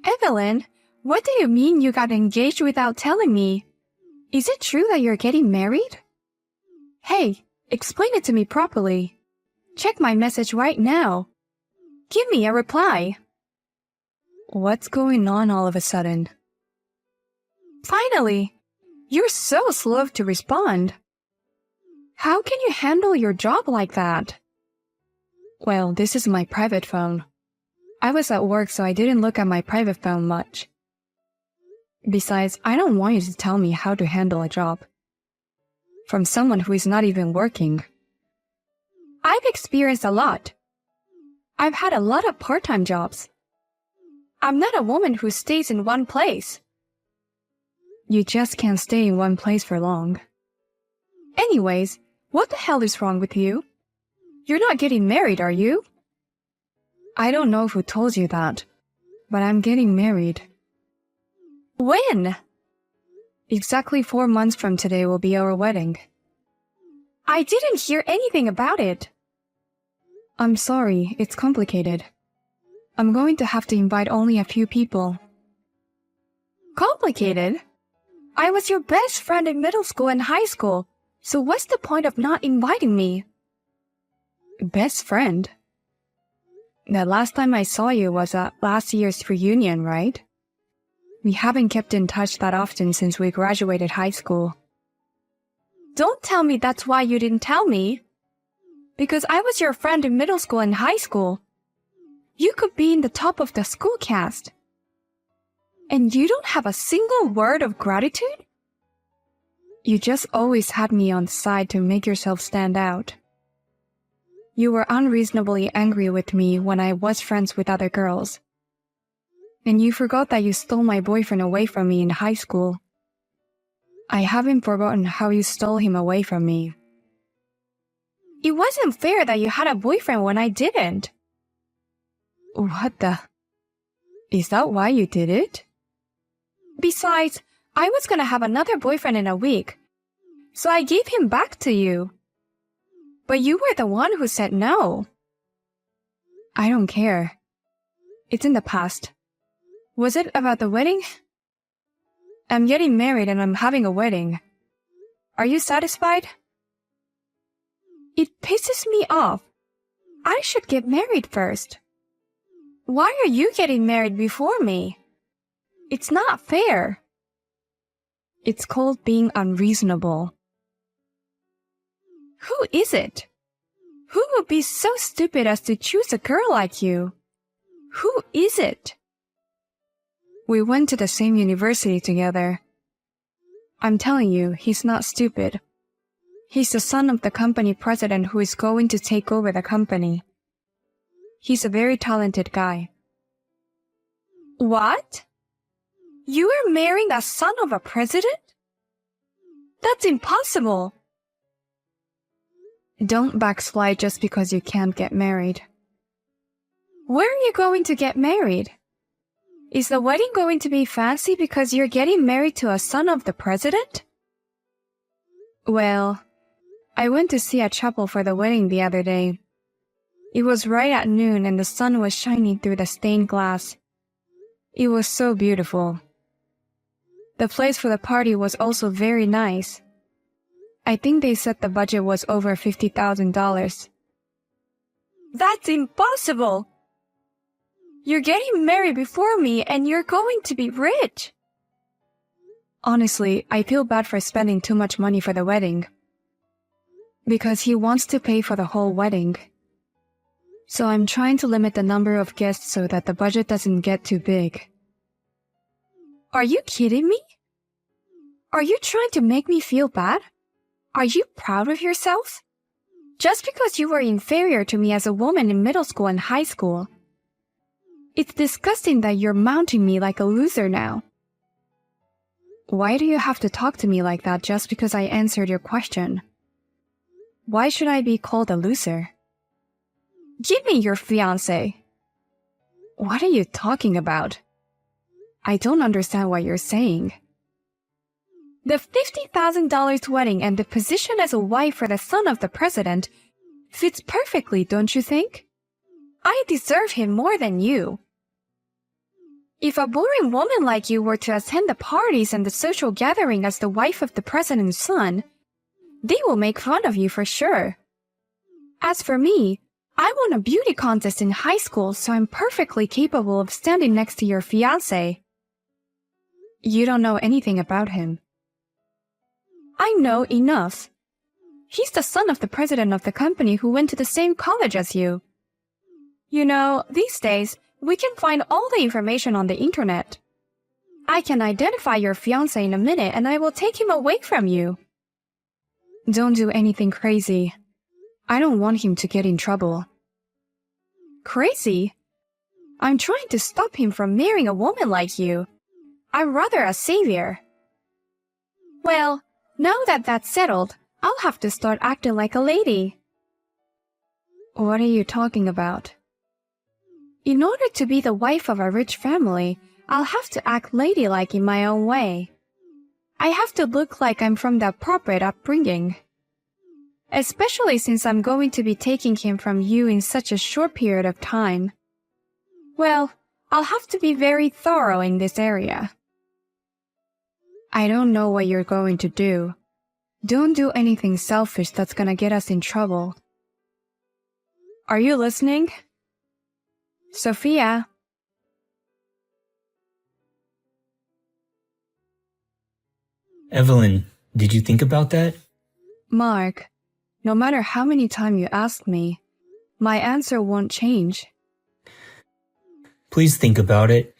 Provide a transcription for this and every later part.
Evelyn, what do you mean you got engaged without telling me? Is it true that you're getting married? Hey, explain it to me properly. Check my message right now. Give me a reply. What's going on all of a sudden? Finally! You're so slow to respond. How can you handle your job like that? Well, this is my private phone. I was at work, so I didn't look at my private phone much. Besides, I don't want you to tell me how to handle a job from someone who is not even working. I've experienced a lot. I've had a lot of part-time jobs. I'm not a woman who stays in one place. You just can't stay in one place for long. Anyways, what the hell is wrong with you? You're not getting married, are you? I don't know who told you that, but I'm getting married. When? Exactly 4 months from today will be our wedding. I didn't hear anything about it. I'm sorry, it's complicated. I'm going to have to invite only a few people. Complicated? I was your best friend in middle school and high school, so what's the point of not inviting me? Best friend? The last time I saw you was at last year's reunion, right? We haven't kept in touch that often since we graduated high school. Don't tell me that's why you didn't tell me. Because I was your friend in middle school and high school. You could be in the top of the school cast. And you don't have a single word of gratitude? You just always had me on side to make yourself stand out. You were unreasonably angry with me when I was friends with other girls. And you forgot that you stole my boyfriend away from me in high school. I haven't forgotten how you stole him away from me. It wasn't fair that you had a boyfriend when I didn't. What the? Is that why you did it? Besides, I was gonna have another boyfriend in a week, so I gave him back to you. But you were the one who said no. I don't care. It's in the past. Was it about the wedding? I'm getting married and I'm having a wedding. Are you satisfied? It pisses me off. I should get married first. Why are you getting married before me? It's not fair. It's called being unreasonable. Who is it? Who would be so stupid as to choose a girl like you? Who is it? We went to the same university together. I'm telling you, he's not stupid. He's the son of the company president who is going to take over the company. He's a very talented guy. What? You are marrying the son of a president? That's impossible. Don't backslide just because you can't get married. Where are you going to get married? Is the wedding going to be fancy because you're getting married to a son of the president? Well, I went to see a chapel for the wedding the other day. It was right at noon and the sun was shining through the stained glass. It was so beautiful. The place for the party was also very nice. I think they said the budget was over $50,000. That's impossible! You're getting married before me and you're going to be rich. Honestly, I feel bad for spending too much money for the wedding. Because he wants to pay for the whole wedding. So I'm trying to limit the number of guests so that the budget doesn't get too big. Are you kidding me? Are you trying to make me feel bad? Are you proud of yourself? Just because you were inferior to me as a woman in middle school and high school. It's disgusting that you're mounting me like a loser now. Why do you have to talk to me like that just because I answered your question? Why should I be called a loser? Give me your fiancé. What are you talking about? I don't understand what you're saying. The $50,000 wedding and the position as a wife for the son of the president fits perfectly, don't you think? I deserve him more than you. If a boring woman like you were to attend the parties and the social gathering as the wife of the president's son, they will make fun of you for sure. As for me, I won a beauty contest in high school, so I'm perfectly capable of standing next to your fiancé. You don't know anything about him. I know enough. He's the son of the president of the company who went to the same college as you. You know, these days, we can find all the information on the internet. I can identify your fiancé in a minute and I will take him away from you. Don't do anything crazy. I don't want him to get in trouble. Crazy? I'm trying to stop him from marrying a woman like you. I'm rather a savior. Well, now that that's settled, I'll have to start acting like a lady. What are you talking about? In order to be the wife of a rich family, I'll have to act ladylike in my own way. I have to look like I'm from the appropriate upbringing. Especially since I'm going to be taking him from you in such a short period of time. Well, I'll have to be very thorough in this area. I don't know what you're going to do. Don't do anything selfish that's gonna get us in trouble. Are you listening? Sophia? Evelyn, did you think about that? Mark, no matter how many times you ask me, my answer won't change. Please think about it.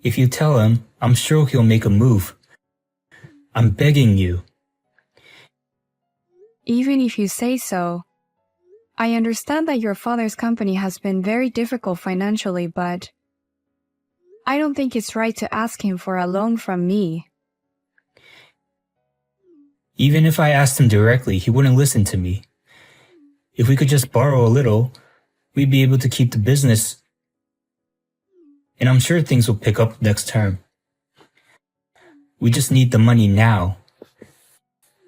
If you tell him, I'm sure he'll make a move. I'm begging you. Even if you say so, I understand that your father's company has been very difficult financially, but I don't think it's right to ask him for a loan from me. Even if I asked him directly, he wouldn't listen to me. If we could just borrow a little, we'd be able to keep the business. And I'm sure things will pick up next term. We just need the money now.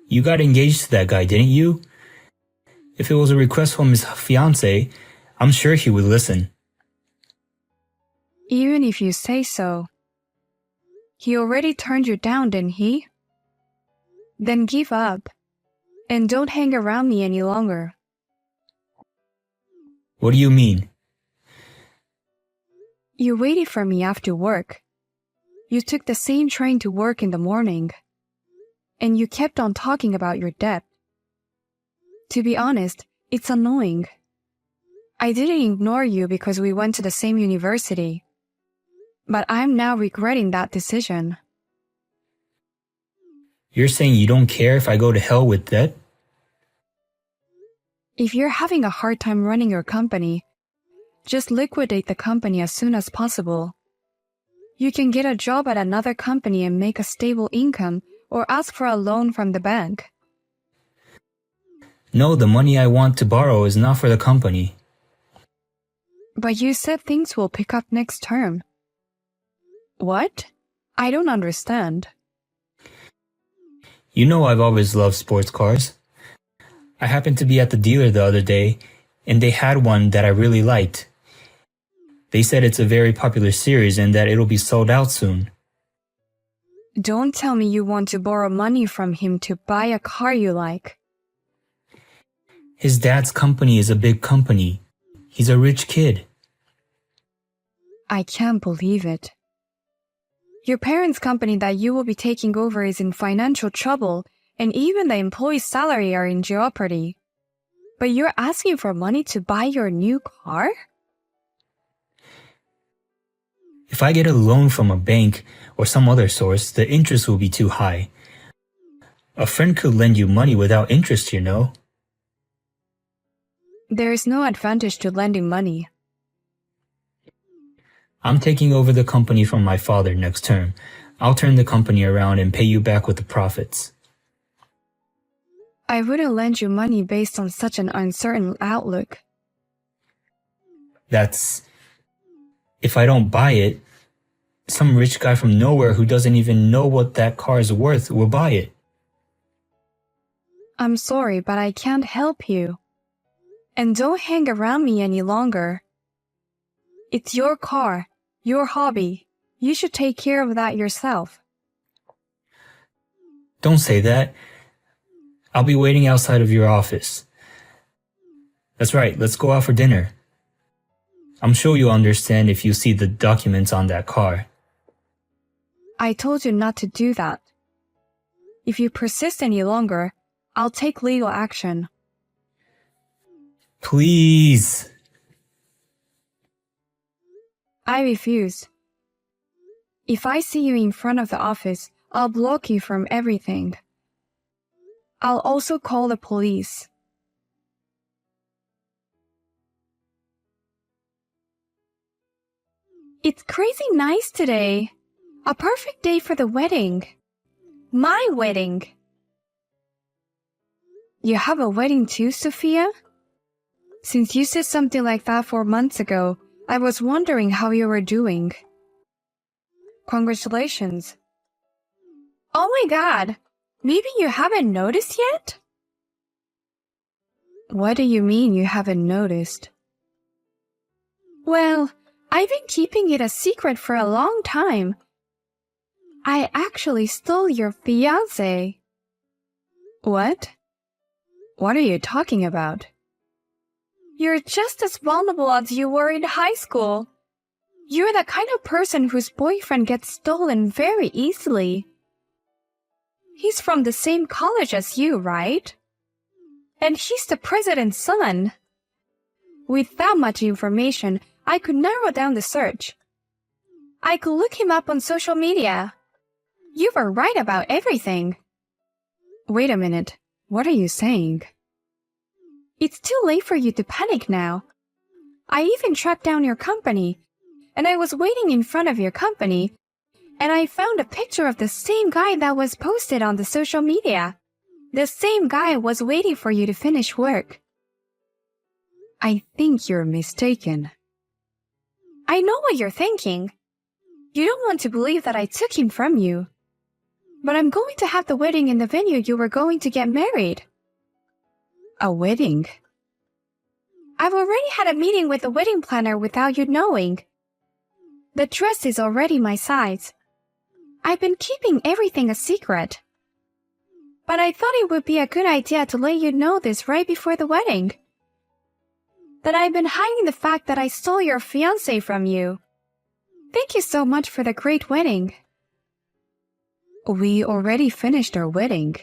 You got engaged to that guy, didn't you? If it was a request from his fiancé, I'm sure he would listen. Even if you say so. He already turned you down, didn't he? Then give up. And don't hang around me any longer. What do you mean? You waited for me after work. You took the same train to work in the morning. And you kept on talking about your debt. To be honest, it's annoying. I didn't ignore you because we went to the same university. But I'm now regretting that decision. You're saying you don't care if I go to hell with debt? If you're having a hard time running your company, just liquidate the company as soon as possible. You can get a job at another company and make a stable income or ask for a loan from the bank. No, the money I want to borrow is not for the company. But you said things will pick up next term. What? I don't understand. You know I've always loved sports cars. I happened to be at the dealer the other day, and they had one that I really liked. They said it's a very popular series and that it'll be sold out soon. Don't tell me you want to borrow money from him to buy a car you like. His dad's company is a big company. He's a rich kid. I can't believe it. Your parents' company that you will be taking over is in financial trouble, and even the employee's salary are in jeopardy. But you're asking for money to buy your new car? If I get a loan from a bank or some other source, the interest will be too high. A friend could lend you money without interest, you know. There is no advantage to lending money. I'm taking over the company from my father next term. I'll turn the company around and pay you back with the profits. I wouldn't lend you money based on such an uncertain outlook. That's... If I don't buy it, some rich guy from nowhere who doesn't even know what that car is worth will buy it. I'm sorry, but I can't help you. And don't hang around me any longer. It's your car, your hobby, You should take care of that yourself. Don't say that. I'll be waiting outside of your office. That's right, let's go out for dinner. I'm sure you'll understand if you see the documents on that car. I told you not to do that. If you persist any longer, I'll take legal action. Please. I refuse. If I see you in front of the office, I'll block you from everything. I'll also call the police. It's crazy nice today. A perfect day for the wedding. My wedding. You have a wedding too, Sophia? Since you said something like that 4 months ago, I was wondering how you were doing. Congratulations. Oh my god, maybe you haven't noticed yet? What do you mean you haven't noticed? Well, I've been keeping it a secret for a long time. I actually stole your fiancé. What? What are you talking about? You're just as vulnerable as you were in high school. You're the kind of person whose boyfriend gets stolen very easily. He's from the same college as you, right? And he's the president's son. With that much information, I could narrow down the search. I could look him up on social media. You were right about everything. Wait a minute. What are you saying? It's too late for you to panic now. I even tracked down your company, and I was waiting in front of your company, and I found a picture of the same guy that was posted on the social media. The same guy was waiting for you to finish work. I think you're mistaken. I know what you're thinking. You don't want to believe that I took him from you. But I'm going to have the wedding in the venue you were going to get married. A wedding? I've already had a meeting with the wedding planner without you knowing. The dress is already my size. I've been keeping everything a secret. But I thought it would be a good idea to let you know this right before the wedding. That I've been hiding the fact that I stole your fiancé from you. Thank you so much for the great wedding. We already finished our wedding.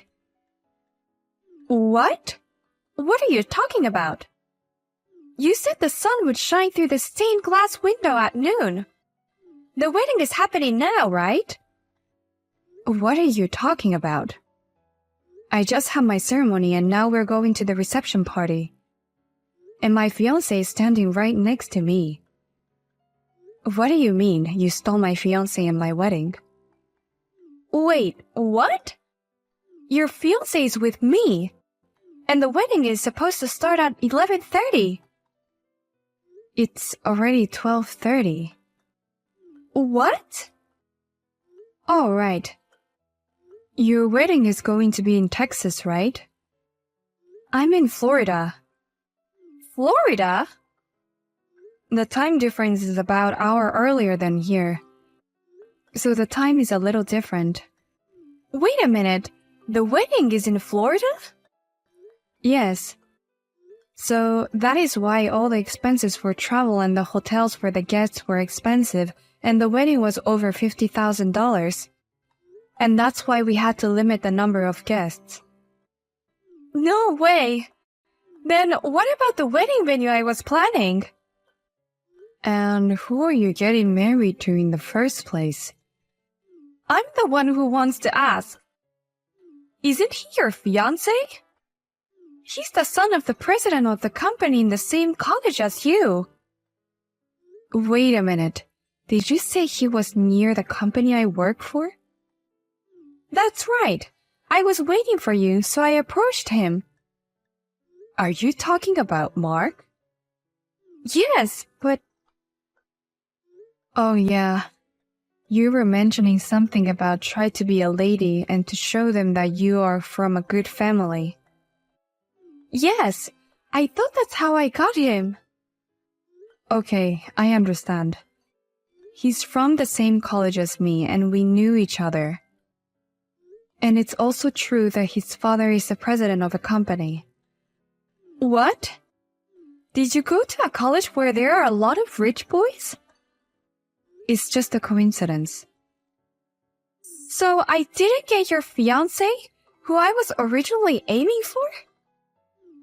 What? What are you talking about? You said the sun would shine through the stained glass window at noon. The wedding is happening now, right? What are you talking about? I just had my ceremony and now we're going to the reception party. And my fiancé is standing right next to me. What do you mean you stole my fiancé in my wedding? Wait, what? Your fiancé is with me. And the wedding is supposed to start at 11:30. It's already 12:30. What? All right. Your wedding is going to be in Texas, right? I'm in Florida. Florida? The time difference is about an hour earlier than here. So the time is a little different. Wait a minute. The wedding is in Florida? Yes. So that is why all the expenses for travel and the hotels for the guests were expensive, and the wedding was over $50,000. And that's why we had to limit the number of guests. No way! Then what about the wedding venue I was planning? And who are you getting married to in the first place? I'm the one who wants to ask. Isn't he your fiancé? He's the son of the president of the company in the same college as you. Wait a minute. Did you say he was near the company I work for? That's right. I was waiting for you, so I approached him. Are you talking about Mark? Yes, but... Oh yeah. You were mentioning something about try to be a lady and to show them that you are from a good family. Yes, I thought that's how I got him. Okay, I understand. He's from the same college as me and we knew each other. And it's also true that his father is the president of a company. What? Did you go to a college where there are a lot of rich boys? It's just a coincidence. So I didn't get your fiancé, who I was originally aiming for?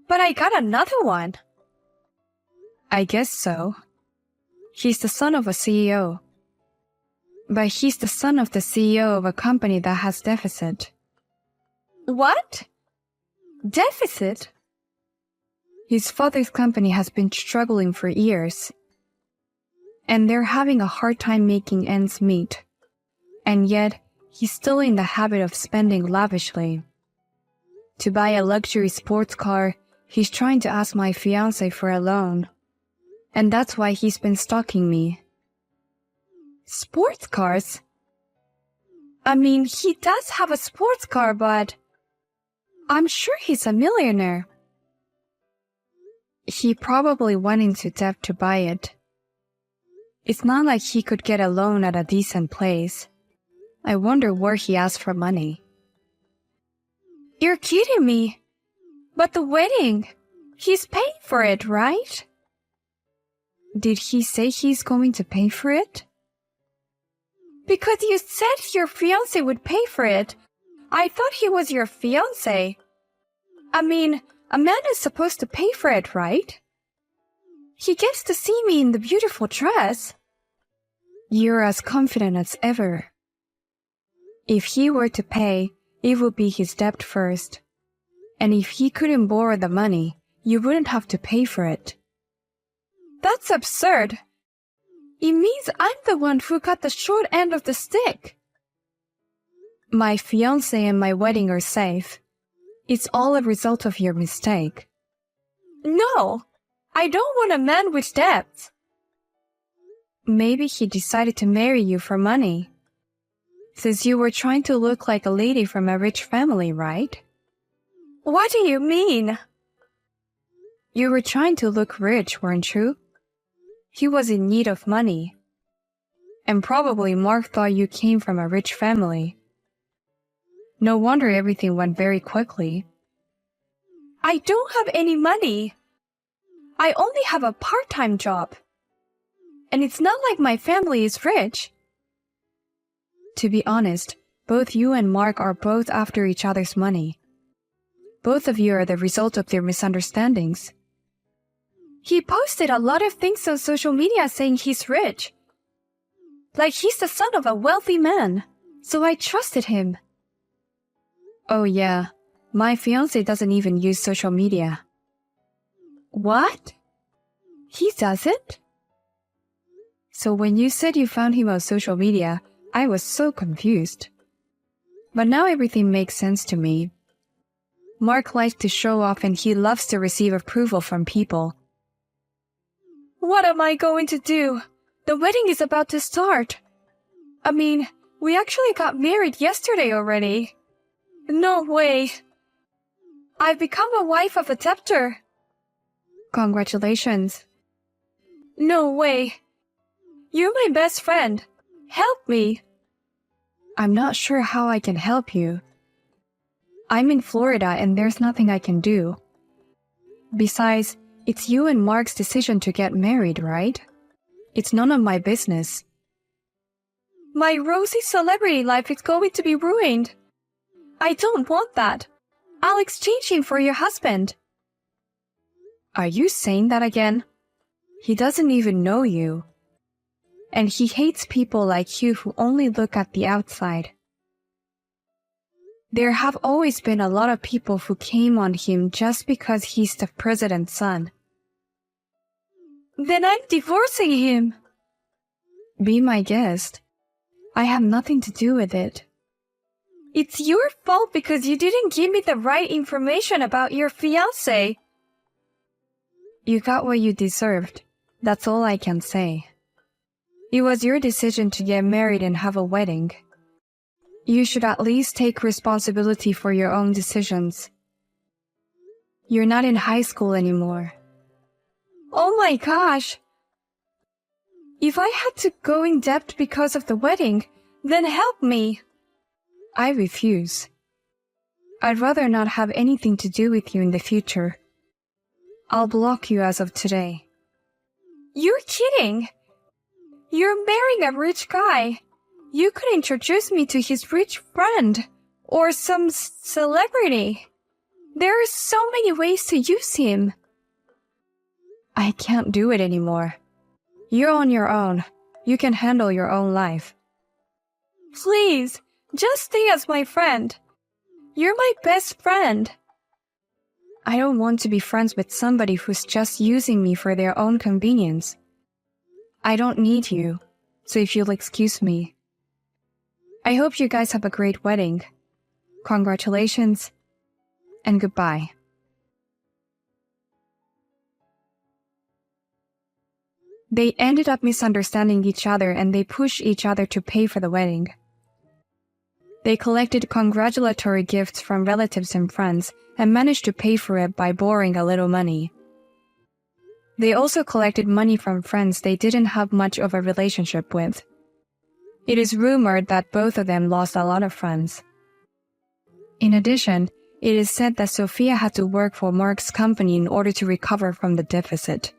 But I got another one. I guess so. He's the son of a CEO. But he's the son of the CEO of a company that has deficit. What? Deficit? His father's company has been struggling for years. And they're having a hard time making ends meet. And yet, he's still in the habit of spending lavishly. To buy a luxury sports car, he's trying to ask my fiancé for a loan. And that's why he's been stalking me. Sports cars? I mean, he does have a sports car, but I'm sure he's a millionaire. He probably went into debt to buy it. It's not like he could get a loan at a decent place. I wonder where he asked for money. You're kidding me. But the wedding, he's paying for it, right? Did he say he's going to pay for it? Because you said your fiancé would pay for it. I thought he was your fiancé. I mean, a man is supposed to pay for it, right? He gets to see me in the beautiful dress. You're as confident as ever. If he were to pay, it would be his debt first. And if he couldn't borrow the money, you wouldn't have to pay for it. That's absurd. It means I'm the one who got the short end of the stick. My fiancé and my wedding are safe. It's all a result of your mistake. No, I don't want a man with debts. Maybe he decided to marry you for money. Since you were trying to look like a lady from a rich family, right? What do you mean? You were trying to look rich, weren't you? He was in need of money. And probably Mark thought you came from a rich family. No wonder everything went very quickly. I don't have any money. I only have a part-time job. And it's not like my family is rich. To be honest, both you and Mark are both after each other's money. Both of you are the result of their misunderstandings. He posted a lot of things on social media saying he's rich. Like he's the son of a wealthy man. So I trusted him. Oh yeah, my fiancé doesn't even use social media. What? He doesn't? So when you said you found him on social media, I was so confused. But now everything makes sense to me. Mark likes to show off and he loves to receive approval from people. What am I going to do? The wedding is about to start. I mean, we actually got married yesterday already. No way. I've become a wife of a debtor. Congratulations. No way. You're my best friend. Help me. I'm not sure how I can help you. I'm in Florida and there's nothing I can do. Besides, it's you and Mark's decision to get married, right? It's none of my business. My rosy celebrity life is going to be ruined. I don't want that. I'll exchange him for your husband. Are you saying that again? He doesn't even know you. And he hates people like you who only look at the outside. There have always been a lot of people who came on him just because he's the president's son. Then I'm divorcing him. Be my guest. I have nothing to do with it. It's your fault because you didn't give me the right information about your fiancé. You got what you deserved. That's all I can say. It was your decision to get married and have a wedding. You should at least take responsibility for your own decisions. You're not in high school anymore. Oh my gosh! If I had to go in debt because of the wedding, then help me. I refuse. I'd rather not have anything to do with you in the future. I'll block you as of today. You're kidding! You're marrying a rich guy. You could introduce me to his rich friend, or some celebrity. There are so many ways to use him. I can't do it anymore. You're on your own. You can handle your own life. Please, just stay as my friend. You're my best friend. I don't want to be friends with somebody who's just using me for their own convenience. I don't need you, so if you'll excuse me. I hope you guys have a great wedding. Congratulations, and goodbye. They ended up misunderstanding each other and they pushed each other to pay for the wedding. They collected congratulatory gifts from relatives and friends and managed to pay for it by borrowing a little money. They also collected money from friends they didn't have much of a relationship with. It is rumored that both of them lost a lot of friends. In addition, it is said that Sophia had to work for Mark's company in order to recover from the deficit.